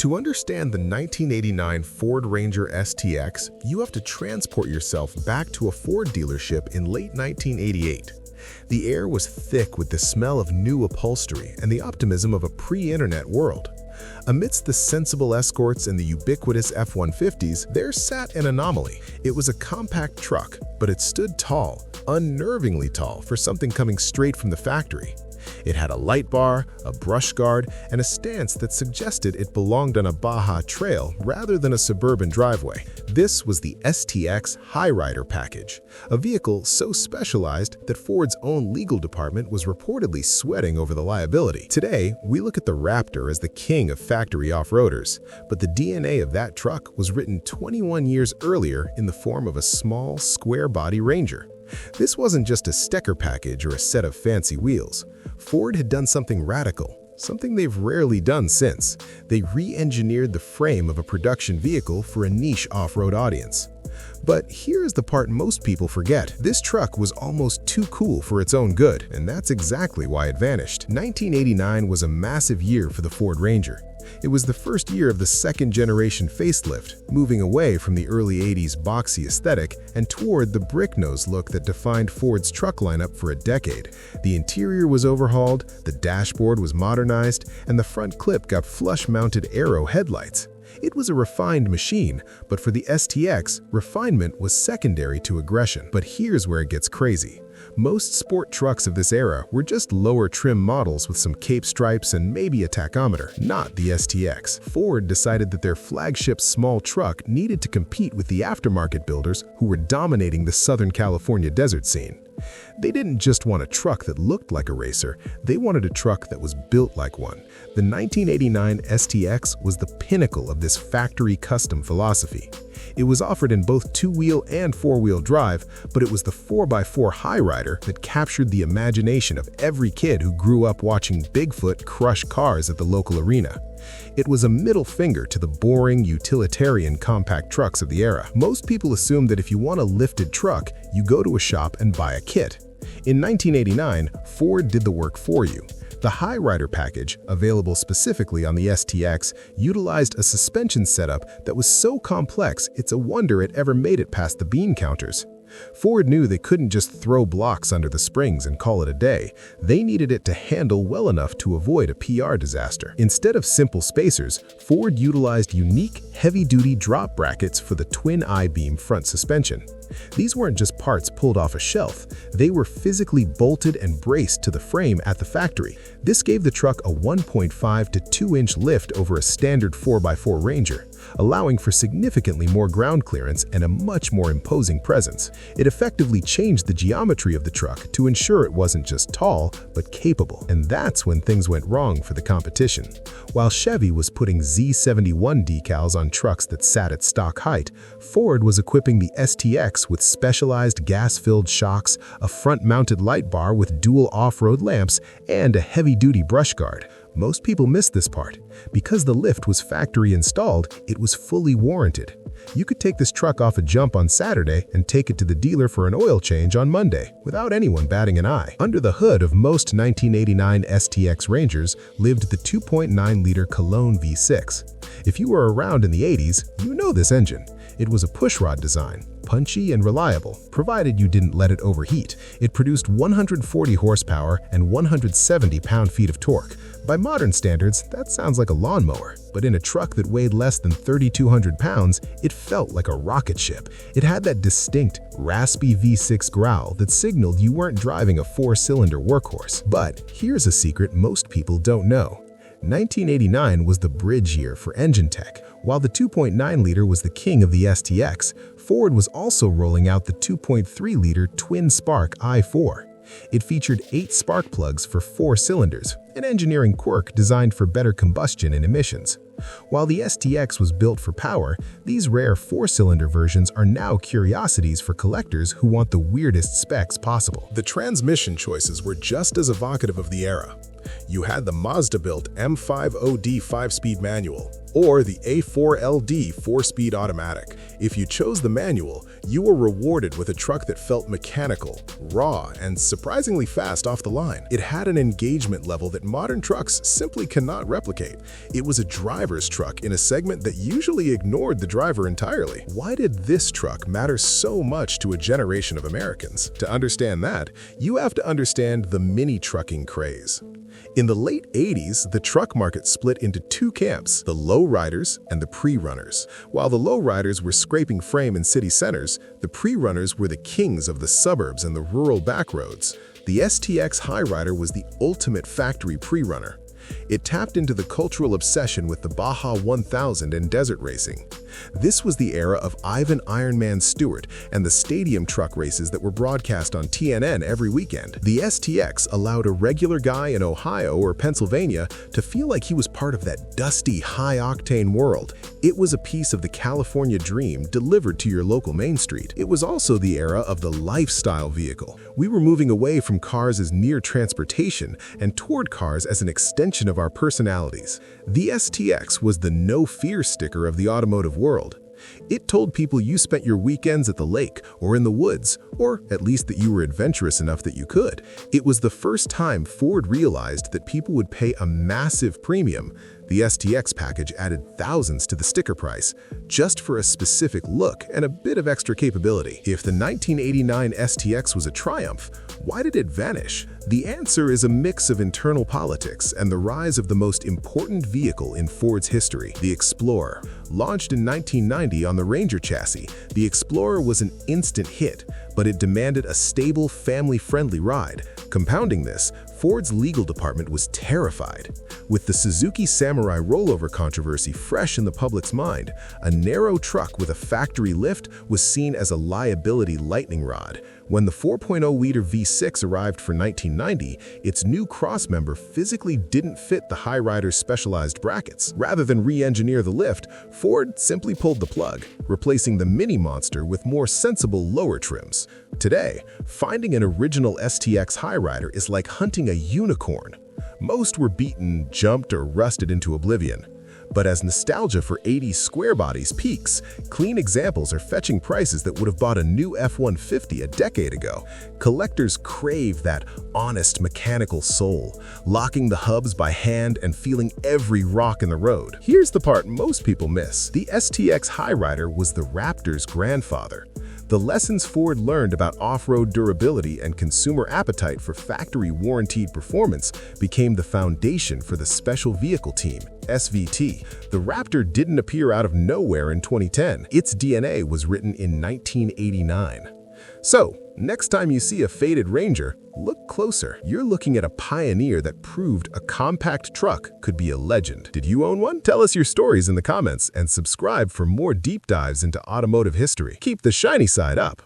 To understand the 1989 Ford Ranger STX, you have to transport yourself back to a Ford dealership in late 1988. The air was thick with the smell of new upholstery and the optimism of a pre-internet world. Amidst the sensible escorts and the ubiquitous F-150s, there sat an anomaly. It was a compact truck, but it stood tall, unnervingly tall for something coming straight from the factory. It had a light bar, a brush guard, and a stance that suggested it belonged on a Baja trail rather than a suburban driveway. This was the STX High Rider package, a vehicle so specialized that Ford's own legal department was reportedly sweating over the liability. Today, we look at the Raptor as the king of factory off-roaders, but the DNA of that truck was written 21 years earlier in the form of a small, square-body Ranger. This wasn't just a sticker package or a set of fancy wheels. Ford had done something radical, something they've rarely done since. They re-engineered the frame of a production vehicle for a niche off-road audience. But here's the part most people forget. This truck was almost too cool for its own good, and that's exactly why it vanished. 1989 was a massive year for the Ford Ranger. It was the first year of the second-generation facelift, moving away from the early 80s boxy aesthetic and toward the brick-nose look that defined Ford's truck lineup for a decade. The interior was overhauled, the dashboard was modernized, and the front clip got flush-mounted aero headlights. It was a refined machine, but for the STX, refinement was secondary to aggression. But here's where it gets crazy. Most sport trucks of this era were just lower trim models with some cape stripes and maybe a tachometer, not the STX. Ford decided that their flagship small truck needed to compete with the aftermarket builders who were dominating the Southern California desert scene. They didn't just want a truck that looked like a racer, they wanted a truck that was built like one. The 1989 STX was the pinnacle of this factory custom philosophy. It was offered in both two-wheel and four-wheel drive, but it was the 4x4 High Rider that captured the imagination of every kid who grew up watching Bigfoot crush cars at the local arena. It was a middle finger to the boring, utilitarian compact trucks of the era. Most people assume that if you want a lifted truck, you go to a shop and buy a kit. In 1989, Ford did the work for you. The High Rider package, available specifically on the STX, utilized a suspension setup that was so complex it's a wonder it ever made it past the bean counters. Ford knew they couldn't just throw blocks under the springs and call it a day. They needed it to handle well enough to avoid a PR disaster. Instead of simple spacers, Ford utilized unique, heavy-duty drop brackets for the twin I-beam front suspension. These weren't just parts pulled off a shelf. They were physically bolted and braced to the frame at the factory. This gave the truck a 1.5 to 2-inch lift over a standard 4x4 Ranger, allowing for significantly more ground clearance and a much more imposing presence. It effectively changed the geometry of the truck to ensure it wasn't just tall, but capable. And that's when things went wrong for the competition. While Chevy was putting Z71 decals on trucks that sat at stock height, Ford was equipping the STX with specialized gas-filled shocks, a front-mounted light bar with dual off-road lamps, and a heavy-duty brush guard. Most people miss this part. Because the lift was factory installed, it was fully warranted. You could take this truck off a jump on Saturday and take it to the dealer for an oil change on Monday without anyone batting an eye. Under the hood of most 1989 STX Rangers lived the 2.9-liter Cologne V6. If you were around in the 80s, you know this engine. It was a pushrod design, punchy and reliable, provided you didn't let it overheat. It produced 140 horsepower and 170 pound-feet of torque. By modern standards, that sounds like a lawnmower, but in a truck that weighed less than 3,200 pounds, it felt like a rocket ship. It had that distinct, raspy V6 growl that signaled you weren't driving a four-cylinder workhorse. But here's a secret most people don't know. 1989 was the bridge year for engine tech. While the 2.9-liter was the king of the STX, Ford was also rolling out the 2.3-liter twin-spark i4. It featured 8 spark plugs for 4 cylinders, an engineering quirk designed for better combustion and emissions. While the STX was built for power, these rare 4-cylinder versions are now curiosities for collectors who want the weirdest specs possible. The transmission choices were just as evocative of the era. You had the Mazda-built M50D 5-speed manual, or the A4LD 4-speed automatic. If you chose the manual, you were rewarded with a truck that felt mechanical, raw, and surprisingly fast off the line. It had an engagement level that modern trucks simply cannot replicate. It was a driver's truck in a segment that usually ignored the driver entirely. Why did this truck matter so much to a generation of Americans? To understand that, you have to understand the mini-trucking craze. In the late 80s, the truck market split into two camps, the low-riders and the pre-runners. While the low-riders were scraping frame in city centers, the pre-runners were the kings of the suburbs and the rural backroads. The STX High-Rider was the ultimate factory pre-runner. It tapped into the cultural obsession with the Baja 1000 and desert racing. This was the era of Ivan Iron Man Stewart and the stadium truck races that were broadcast on TNN every weekend. The STX allowed a regular guy in Ohio or Pennsylvania to feel like he was part of that dusty, high-octane world. It was a piece of the California dream delivered to your local Main Street. It was also the era of the lifestyle vehicle. We were moving away from cars as mere transportation and toward cars as an extension of our personalities. The STX was the no-fear sticker of the automotive world. It told people you spent your weekends at the lake or in the woods, or at least that you were adventurous enough that you could. It was the first time Ford realized that people would pay a massive premium. The STX package added thousands to the sticker price, just for a specific look and a bit of extra capability. If the 1989 STX was a triumph, why did it vanish? The answer is a mix of internal politics and the rise of the most important vehicle in Ford's history, the Explorer. Launched in 1990 on the Ranger chassis, the Explorer was an instant hit, but it demanded a stable, family-friendly ride. Compounding this, Ford's legal department was terrified. With the Suzuki Samurai rollover controversy fresh in the public's mind, a narrow truck with a factory lift was seen as a liability lightning rod. When the 4.0-liter V6 arrived for 1990, its new crossmember physically didn't fit the High Rider's specialized brackets. Rather than re-engineer the lift, Ford simply pulled the plug, replacing the Mini Monster with more sensible lower trims. Today, finding an original STX High Rider is like hunting a unicorn. Most were beaten, jumped, or rusted into oblivion. But as nostalgia for 80s square bodies peaks, clean examples are fetching prices that would have bought a new F-150 a decade ago. Collectors crave that honest mechanical soul, locking the hubs by hand and feeling every rock in the road. Here's the part most people miss. The STX High Rider was the Raptor's grandfather. The lessons Ford learned about off-road durability and consumer appetite for factory-warranted performance became the foundation for the Special Vehicle Team, SVT. The Raptor didn't appear out of nowhere in 2010. Its DNA was written in 1989. So, next time you see a faded Ranger, look closer. You're looking at a pioneer that proved a compact truck could be a legend. Did you own one? Tell us your stories in the comments and subscribe for more deep dives into automotive history. Keep the shiny side up.